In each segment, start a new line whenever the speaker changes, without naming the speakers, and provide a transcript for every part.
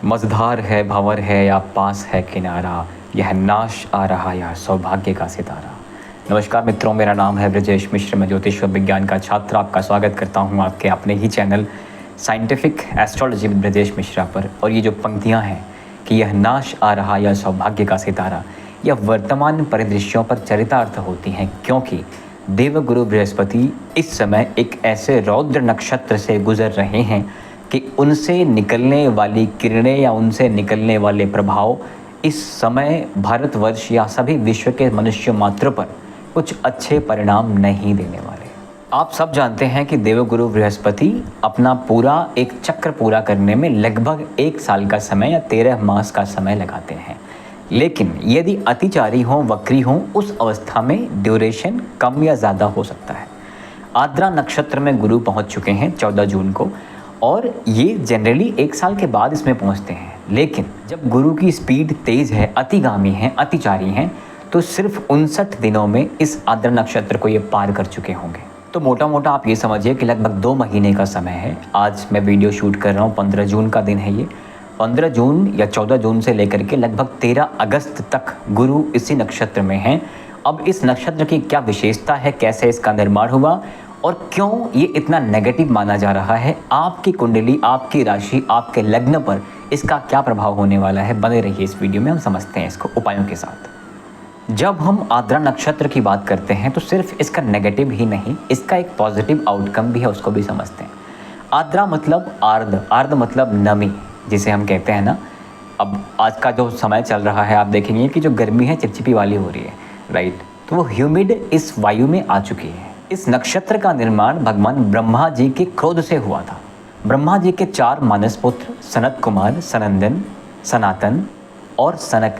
मझधार है भंवर है या पास है किनारा, यह नाश आ रहा या सौभाग्य का सितारा। नमस्कार मित्रों, मेरा नाम है ब्रजेश मिश्र। मैं ज्योतिष व विज्ञान का छात्र आपका स्वागत करता हूं आपके अपने ही channel scientific astrology with Brajesh Mishra पर। और ये जो पंक्तियां हैं कि यह नाश आ रहा या सौभाग्य का सितारा, यह वर्तमान परिदृश्यों पर चरितार्थ होती हैं, क्योंकि देवगुरु बृहस्पति इस समय एक ऐसे रौद्र नक्षत्र से गुजर रहे हैं कि उनसे निकलने वाली किरणें या उनसे निकलने वाले प्रभाव इस समय भारतवर्ष या सभी विश्व के मनुष्य मात्र पर कुछ अच्छे परिणाम नहीं देने वाले। आप सब जानते हैं कि देवगुरु बृहस्पति अपना पूरा एक चक्र पूरा करने में लगभग 1 साल का समय या 13 मास का समय लगाते हैं, लेकिन यदि अतिचारी हों, वक्री हों, उस अवस्था में ड्यूरेशन कम या ज़्यादा हो सकता है। आर्द्रा नक्षत्र में गुरु पहुंच चुके हैं 14 जून को, और ये जनरली 1 साल के बाद इसमें पहुंचते हैं। लेकिन जब गुरु की स्पीड तेज़ है, अतिगामी है, अतिचारी हैं, तो सिर्फ 59 दिनों में इस आर्द्रा नक्षत्र को ये पार कर चुके होंगे। तो मोटा मोटा आप ये समझिए कि लगभग 2 महीने का समय है। आज मैं वीडियो शूट कर रहा हूँ, 15 जून का दिन है ये। 15 जून या 14 जून से लेकर के लगभग 13 अगस्त तक गुरु इसी नक्षत्र में हैं। अब इस नक्षत्र की क्या विशेषता है, कैसे इसका निर्माण हुआ और क्यों ये इतना नेगेटिव माना जा रहा है, आपकी कुंडली, आपकी राशि, आपके लग्न पर इसका क्या प्रभाव होने वाला है, बने रहिए इस वीडियो में। हम समझते हैं इसको उपायों के साथ। जब हम आर्द्रा नक्षत्र की बात करते हैं तो सिर्फ इसका नेगेटिव ही नहीं, इसका एक पॉजिटिव आउटकम भी है, उसको भी समझते हैं। आर्द्रा मतलब आर्द्र, आर्द्र मतलब नमी, जिसे हम कहते हैं ना। अब आज का जो समय चल रहा है, आप देखेंगे कि जो गर्मी है चिपचिपी वाली हो रही है, राइट। तो वो ह्यूमिड इस वायु में आ चुकी है। इस नक्षत्र का निर्माण भगवान ब्रह्मा जी के क्रोध से हुआ था। ब्रह्मा जी के 4 मानस पुत्र सनत कुमार, सनंदन, सनातन और सनक,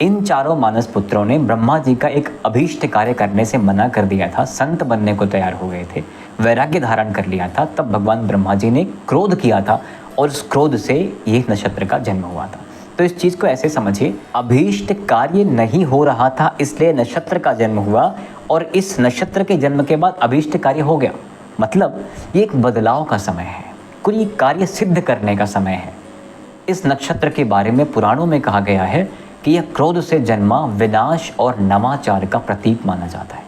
इन चारों मानस पुत्रों ने ब्रह्मा जी का एक अभीष्ट कार्य करने से मना कर दिया था। संत बनने को तैयार हो गए थे, वैराग्य धारण कर लिया था। तब भगवान ब्रह्मा जी ने क्रोध किया था और उस क्रोध से ये नक्षत्र का जन्म हुआ था। तो इस चीज़ को ऐसे समझिए, अभीष्ट कार्य नहीं हो रहा था इसलिए नक्षत्र का जन्म हुआ, और इस नक्षत्र के जन्म के बाद अभीष्ट कार्य हो गया। मतलब ये एक बदलाव का समय है, कोई कार्य सिद्ध करने का समय है। इस नक्षत्र के बारे में पुराणों में कहा गया है कि यह क्रोध से जन्मा विनाश और नवाचार का प्रतीक माना जाता है।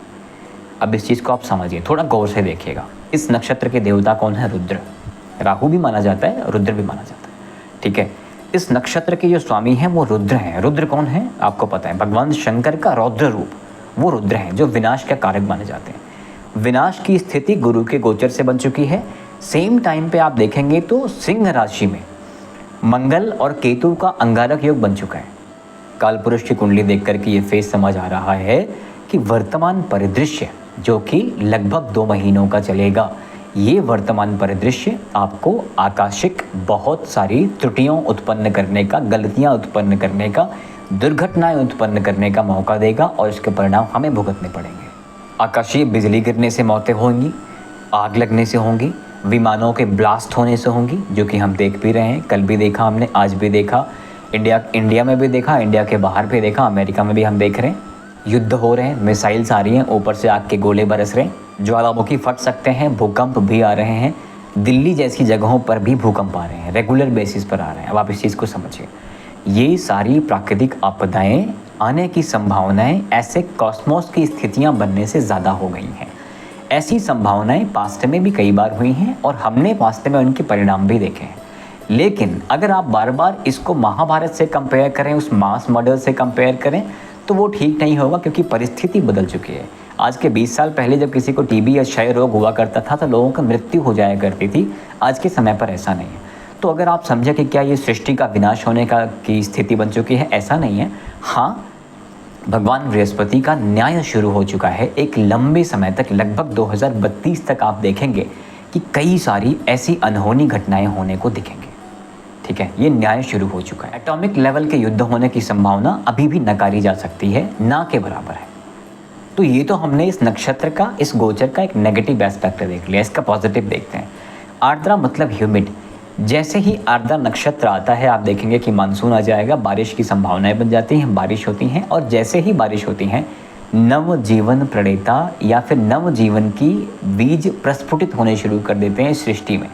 अब इस चीज़ को आप समझिए, थोड़ा गौर से देखिएगा। इस नक्षत्र के देवता कौन है? रुद्र। राहु भी माना जाता है, रुद्र भी माना जाता है, ठीक है। इस नक्षत्र के जो स्वामी हैं वो रुद्र हैं। रुद्र कौन है आपको पता है? भगवान शंकर का रौद्र रूप, वो रुद्र हैं जो विनाश के कारक माने जाते हैं। विनाश की स्थिति गुरु के गोचर से बन चुकी है। सेम टाइम पे आप देखेंगे तो सिंह राशि में मंगल और केतु का अंगारक योग बन चुका है। कालपुरुष की कुंडली देख करके ये फेस समझ आ रहा है कि वर्तमान परिदृश्य जो कि लगभग 2 महीनों का चलेगा, ये वर्तमान परिदृश्य आपको आकाशिक बहुत सारी त्रुटियों उत्पन्न करने का, गलतियां उत्पन्न करने का, दुर्घटनाएं उत्पन्न करने का मौका देगा, और इसके परिणाम हमें भुगतने पड़ेंगे। आकाशीय बिजली गिरने से मौतें होंगी, आग लगने से होंगी, विमानों के ब्लास्ट होने से होंगी, जो कि हम देख भी रहे हैं। कल भी देखा हमने, आज भी देखा, इंडिया में भी देखा, इंडिया के बाहर भी देखा, अमेरिका में भी हम देख रहे हैं। युद्ध हो रहे हैं, मिसाइल्स आ रही हैं, ऊपर से आग के गोले बरस रहे हैं, ज्वालामुखी फट सकते हैं, भूकंप भी आ रहे हैं। दिल्ली जैसी जगहों पर भी भूकंप आ रहे हैं, रेगुलर बेसिस पर आ रहे हैं। अब आप इस चीज़ को समझिए, ये सारी प्राकृतिक आपदाएं आने की संभावनाएं ऐसे कॉस्मोस की स्थितियां बनने से ज़्यादा हो गई हैं। ऐसी संभावनाएं पास्ट में भी कई बार हुई हैं और हमने पास्ट में उनके परिणाम भी देखे हैं। लेकिन अगर आप बार बार इसको महाभारत से कंपेयर करें, उस मास मर्डर से कंपेयर करें, तो वो ठीक नहीं होगा, क्योंकि परिस्थिति बदल चुकी है। आज के 20 साल पहले जब किसी को टीबी या क्षय रोग हुआ करता था तो लोगों की मृत्यु हो जाया करती थी। आज के समय पर ऐसा नहीं है। तो अगर आप समझे कि क्या ये सृष्टि का विनाश होने का की स्थिति बन चुकी है, ऐसा नहीं है। हाँ, भगवान बृहस्पति का न्याय शुरू हो चुका है। एक लंबे समय तक, लगभग 2032 तक आप देखेंगे कि कई सारी ऐसी अनहोनी घटनाएं होने को दिखेंगे, ठीक है। ये न्याय शुरू हो चुका है। एटॉमिक लेवल के युद्ध होने की संभावना अभी भी नकारी जा सकती है, ना के बराबर है। तो ये तो हमने इस नक्षत्र का, इस गोचर का एक नेगेटिव एस्पेक्ट देख लिया। इसका पॉजिटिव देखते हैं। आर्द्रा मतलब ह्यूमिड। जैसे ही आर्द्रा नक्षत्र आता है आप देखेंगे कि मानसून आ जाएगा, बारिश की संभावनाएं बन जाती हैं, बारिश होती हैं, और जैसे ही बारिश होती हैं नव जीवन प्रणेता या फिर नव जीवन की बीज प्रस्फुटित होने शुरू कर देते हैं सृष्टि में,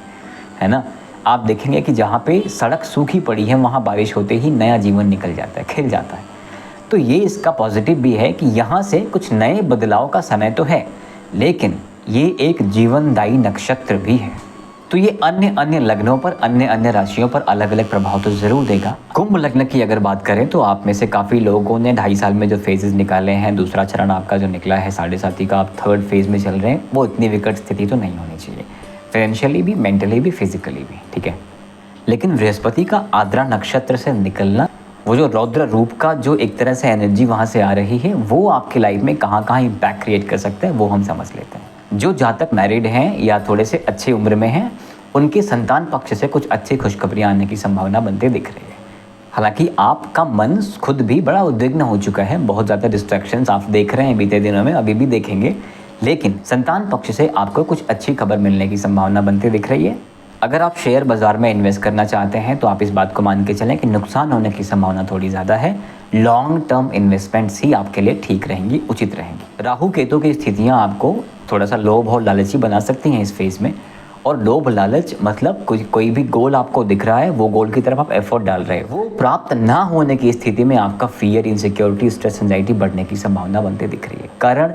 है ना। आप देखेंगे कि जहाँ पे सड़क सूखी पड़ी है वहाँ बारिश होते ही नया जीवन निकल जाता है, खिल जाता है। तो ये इसका पॉजिटिव भी है कि यहाँ से कुछ नए बदलाव का समय तो है, लेकिन ये एक जीवनदायी नक्षत्र भी है। तो ये अन्य अन्य लग्नों पर, अन्य अन्य राशियों पर अलग अलग प्रभाव तो ज़रूर देगा। कुंभ लग्न की अगर बात करें तो आप में से काफ़ी लोगों ने 2.5 साल में जो फेजेस निकाले हैं, दूसरा चरण आपका जो निकला है 7.5 का, आप थर्ड फेज में चल रहे हैं, वो इतनी विकट स्थिति तो नहीं होनी चाहिए, फाइनेंशियली भी, मेंटली भी, फिजिकली भी, ठीक है। लेकिन बृहस्पति का आद्रा नक्षत्र से निकलना, वो जो रौद्र रूप का जो एक तरह से एनर्जी वहाँ से आ रही है, वो आपकी लाइफ में कहाँ कहाँ इम्पैक्ट क्रिएट कर सकता है, वो हम समझ लेते हैं। जो जातक मैरिड हैं या थोड़े से अच्छी उम्र में हैं, उनके संतान पक्ष से कुछ अच्छी खुशखबरियाँ आने की संभावना बनते दिख रही है। हालांकि आपका मन खुद भी बड़ा उद्विग्न हो चुका है, बहुत ज़्यादा डिस्ट्रैक्शंस आप देख रहे हैं बीते दिनों में, अभी भी देखेंगे, लेकिन संतान पक्ष से आपको कुछ अच्छी खबर मिलने की संभावना बनती दिख रही है। अगर आप शेयर बाज़ार में इन्वेस्ट करना चाहते हैं तो आप इस बात को मान के चलें कि नुकसान होने की संभावना थोड़ी ज़्यादा है। लॉन्ग टर्म इन्वेस्टमेंट्स ही आपके लिए ठीक रहेंगी, उचित रहेंगी। राहु केतु की स्थितियाँ आपको थोड़ा सा लोभ और लालची बना सकती हैं इस फेज़ में। और लोभ लालच मतलब कोई भी गोल आपको दिख रहा है, वो गोल की तरफ आप एफर्ट डाल रहे हैं, वो प्राप्त ना होने की स्थिति में आपका फियर, इनसिक्योरिटी, स्ट्रेस, एंजाइटी बढ़ने की संभावना बनती दिख रही है। कारण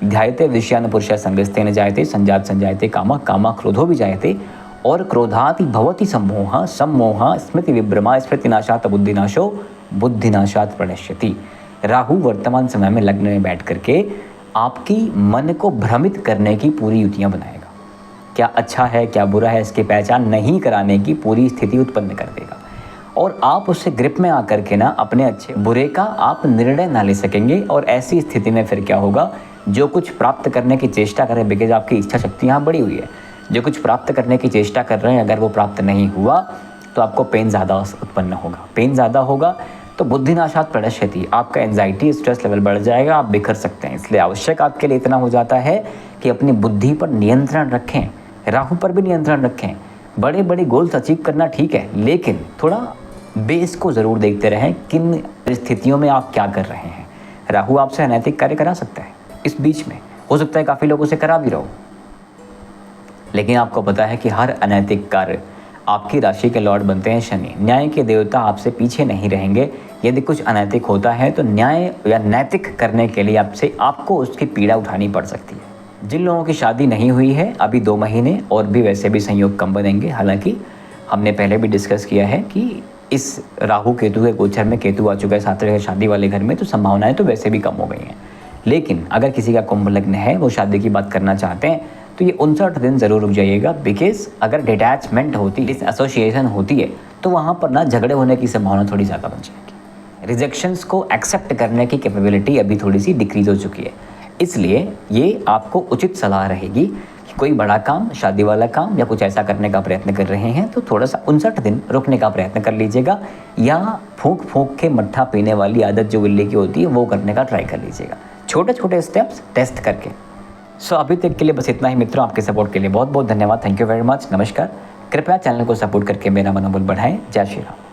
ध्यायते विषयान पुरुषः संगस्तेन जायते, संजात संजायते कामः, कामः क्रोधो विजायते, और क्रोधाति भवति सम्मोहः, सम्मोहः स्मृति विभ्रमा, स्मृतिनाशात् बुद्धिनाशो, बुद्धिनाशात् प्रणश्यति। राहु वर्तमान समय में लग्न में बैठ करके आपकी मन को भ्रमित करने की पूरी युतियाँ बनाएगा। क्या अच्छा है क्या बुरा है इसकी पहचान नहीं कराने की पूरी स्थिति उत्पन्न कर देगा, और आप उससे ग्रिप में आकर के ना अपने अच्छे बुरे का आप निर्णय ना ले सकेंगे। और ऐसी स्थिति में फिर क्या होगा, जो कुछ प्राप्त करने की चेष्टा करें, बिकॉज आपकी इच्छा शक्ति यहाँ बड़ी हुई है, जो कुछ प्राप्त करने की चेष्टा कर रहे हैं, अगर वो प्राप्त नहीं हुआ तो आपको पेन ज़्यादा उत्पन्न होगा। पेन ज़्यादा होगा तो बुद्धिनाशात् प्रणश्यति, आपका एंजाइटी, स्ट्रेस लेवल बढ़ जाएगा, आप बिखर सकते हैं। इसलिए आवश्यक आपके लिए इतना हो जाता है कि अपनी बुद्धि पर नियंत्रण रखें, राहु पर भी नियंत्रण रखें। बड़े बड़े गोल्स अचीव करना ठीक है, लेकिन थोड़ा बेस को ज़रूर देखते रहें, किन परिस्थितियों में आप क्या कर रहे हैं। राहु आपसे अनैतिक कार्य करा सकता है इस बीच में, हो सकता है काफ़ी लोगों से करा भी रहो, लेकिन आपको पता है कि हर अनैतिक कार्य आपकी राशि के लॉर्ड बनते हैं शनि। न्याय के देवता आपसे पीछे नहीं रहेंगे। यदि कुछ अनैतिक होता है तो न्याय या नैतिक करने के लिए आपको उसकी पीड़ा उठानी पड़ सकती है। जिन लोगों की शादी नहीं हुई है अभी 2 महीने और भी वैसे भी संयोग कम बनेंगे। हालांकि हमने पहले भी डिस्कस किया है कि इस राहु केतु के गोचर में केतु आ चुका है 7वें घर शादी वाले घर में, तो संभावनाएं तो वैसे भी कम हो गई हैं। लेकिन अगर किसी का कुंभ लग्न है, वो शादी की बात करना चाहते हैं, तो ये 59 दिन ज़रूर रुक जाइएगा। बिकॉज अगर डिटैचमेंट होती, एसोसिएशन होती है, तो वहाँ पर ना झगड़े होने की संभावना थोड़ी ज़्यादा बन जाएगी। रिजेक्शंस को एक्सेप्ट करने की कैपेबिलिटी अभी थोड़ी सी डिक्रीज हो चुकी है। इसलिए ये आपको उचित सलाह रहेगी कि कोई बड़ा काम, शादी वाला काम या कुछ ऐसा करने का प्रयत्न कर रहे हैं तो थोड़ा सा 59 दिन रुकने का प्रयत्न कर लीजिएगा, या फूंक फूंक के मट्ठा पीने वाली आदत जो बिल्ली की होती है वो करने का ट्राई कर लीजिएगा, छोटे छोटे स्टेप्स टेस्ट करके। सो अभी तक के लिए बस इतना ही मित्रों। आपके सपोर्ट के लिए बहुत बहुत धन्यवाद। Thank you very much. नमस्कार। कृपया चैनल को सपोर्ट करके मेरा मनोबल बढ़ाएं। जय श्री राम।